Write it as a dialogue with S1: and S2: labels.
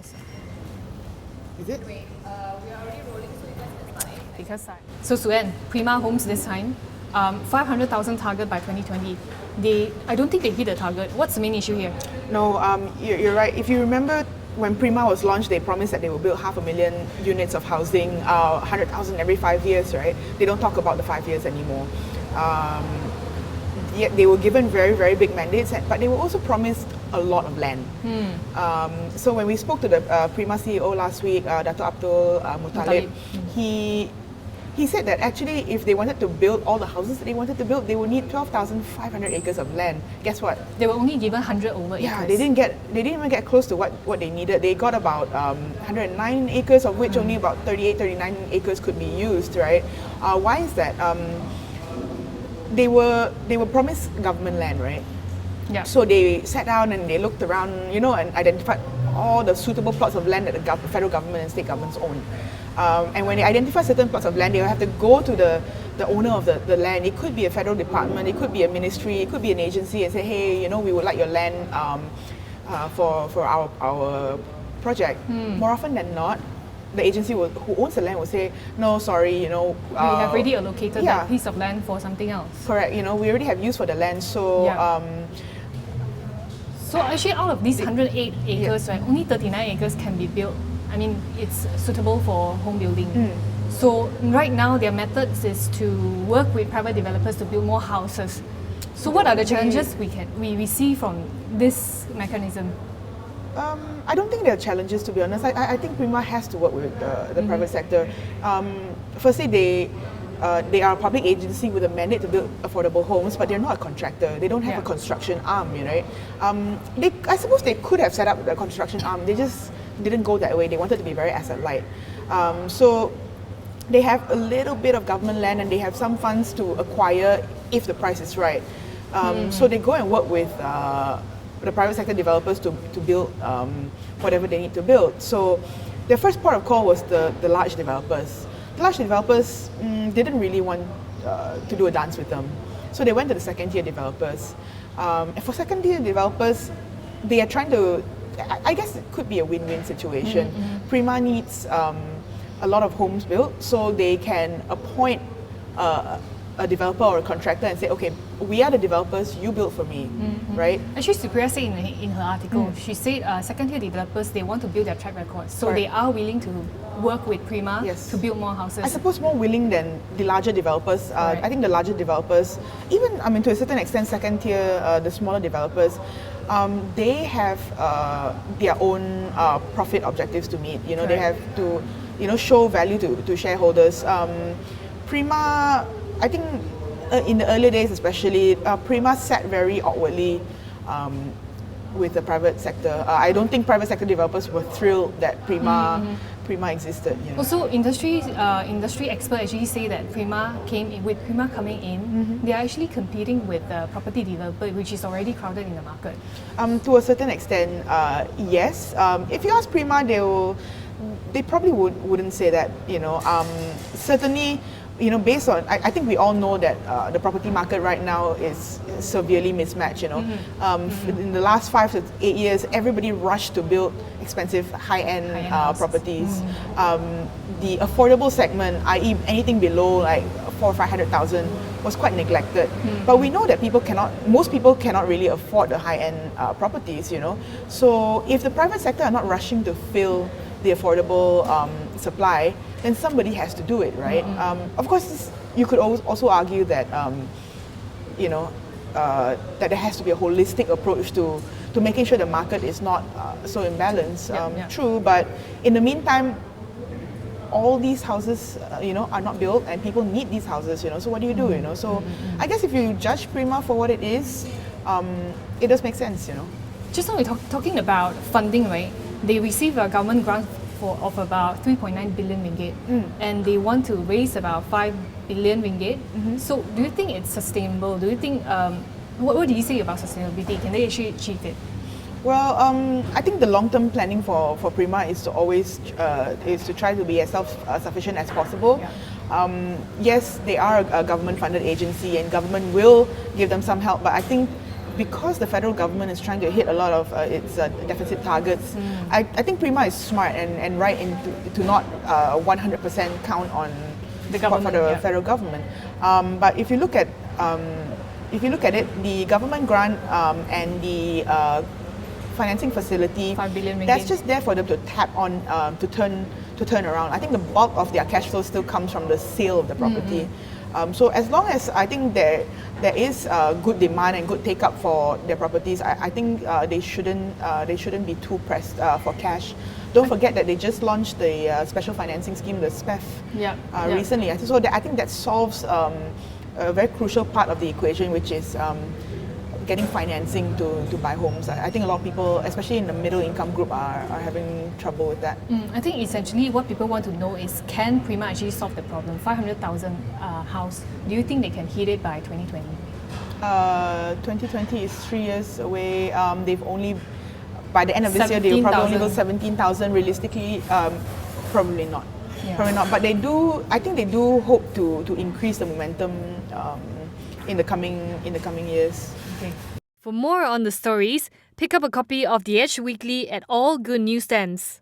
S1: also.
S2: Is it?
S3: Wait, we are already rolling, so you guys can start.
S1: Because so Sue-Ann, Prima Homes this time, 500,000 target by 2020. I don't think they hit the target. What's the main issue here?
S2: No, you're right. If you remember, when Prima was launched, they promised that they will build 500,000 units of housing, 100,000 every 5 years, right? They don't talk about the 5 years anymore. Yet they were given very, very big mandates, but they were also promised a lot of land. So when we spoke to the Prima CEO last week, Dato' Abdul Muttalib, he said that actually if they wanted to build all the houses that they wanted to build, they would need 12,500 acres of land. Guess what?
S1: They were only given 100 over acres.
S2: Yeah, they didn't even get close to what they needed. They got about 109 acres, of which only about 38, 39 acres could be used, right? Why is that? They were promised government land, right?
S1: Yeah.
S2: So they sat down and they looked around, and identified all the suitable plots of land that the federal government and state governments own. And when they identify certain plots of land, they will have to go to the owner of the land. It could be a federal department, it could be a ministry, it could be an agency, and say, hey, we would like your land for our project. More often than not, the agency who owns the land will say, no, sorry,
S1: we have already allocated that piece of land for something else.
S2: Correct, we already have use for the land, so...
S1: So actually out of these 108 acres, right, only 39 acres can be built. I mean, it's suitable for home building. So right now their methods is to work with private developers to build more houses. So what are the challenges we see from this mechanism?
S2: I don't think there are challenges, to be honest. I think Prima has to work with the private sector. Firstly, they are a public agency with a mandate to build affordable homes, but they're not a contractor. They don't have a construction arm, right? I suppose they could have set up a construction arm. They just didn't go that way. They wanted to be very asset light. So they have a little bit of government land and they have some funds to acquire if the price is right. So they go and work with the private sector developers to build whatever they need to build. So their first port of call was the large developers. The large developers didn't really want to do a dance with them. So they went to the second tier developers. And for second tier developers, they are trying to, I guess it could be a win-win situation. Prima needs a lot of homes built, so they can appoint a developer or a contractor and say, okay, we are the developers, you build for me, right?
S1: Actually, Supriya said in her article, she said second-tier developers, they want to build their track record. So they are willing to work with Prima to build more houses.
S2: I suppose more willing than the larger developers. I think the larger developers, even, to a certain extent, second-tier, the smaller developers, they have their own profit objectives to meet. They have to, show value to shareholders. Prima, I think in the earlier days especially, Prima sat very awkwardly with the private sector. I don't think private sector developers were thrilled that Prima existed.
S1: Also, industry experts actually say that Prima coming in, they are actually competing with the property developer, which is already crowded in the market.
S2: To a certain extent, yes. If you ask Prima, they probably wouldn't say that. Certainly, based on, I think we all know that the property market right now is severely mismatched. In the last 5 to 8 years, everybody rushed to build expensive high-end properties. The affordable segment, i.e., anything below like 400,000 or 500,000, was quite neglected. But we know that most people cannot really afford the high-end properties. So if the private sector are not rushing to fill the affordable supply, then somebody has to do it, right? Of course, you could also argue that that there has to be a holistic approach to making sure the market is not so imbalanced. True, but in the meantime, all these houses, are not built, and people need these houses. So what do you do? So I guess if you judge Prima for what it is, it does make sense.
S1: Just now we're talking about funding, right? They receive a government grant of about 3.9 billion ringgit, and they want to raise about 5 billion ringgit. So do you think it's sustainable? Do you think, what do you say about sustainability? Can they actually achieve it?
S2: Well, I think the long-term planning for Prima is to always try to be as self-sufficient as possible. Yes, they are a government-funded agency, and government will give them some help, but I think because the federal government is trying to hit a lot of its deficit targets, I think Prima is smart and right to not 100% count on
S1: The
S2: support for
S1: government,
S2: the
S1: yeah.
S2: federal government. But if you look at it, the government grant and the financing facility,
S1: 5 billion ringgit.
S2: that's just there for them to tap on to turn around. I think the bulk of their cash flow still comes from the sale of the property. So as long as I think there is good demand and good take up for their properties, I think they shouldn't be too pressed for cash. Don't forget that they just launched the special financing scheme, the SPEF,
S1: Yeah, yeah.
S2: recently. So I think that solves a very crucial part of the equation, which is getting financing to buy homes. I think a lot of people, especially in the middle income group, are having trouble with that.
S1: I think essentially what people want to know is, can Prima actually solve the problem? 500,000 house, do you think they can hit it by 2020?
S2: 2020 is 3 years away. They've only, by the end of this year, they will probably only go 17,000. Realistically, probably not.
S1: Yeah.
S2: Probably not. But they do. I think they do hope to increase the momentum in the coming years.
S1: Okay.
S4: For more on the stories, pick up a copy of The Edge Weekly at all good newsstands.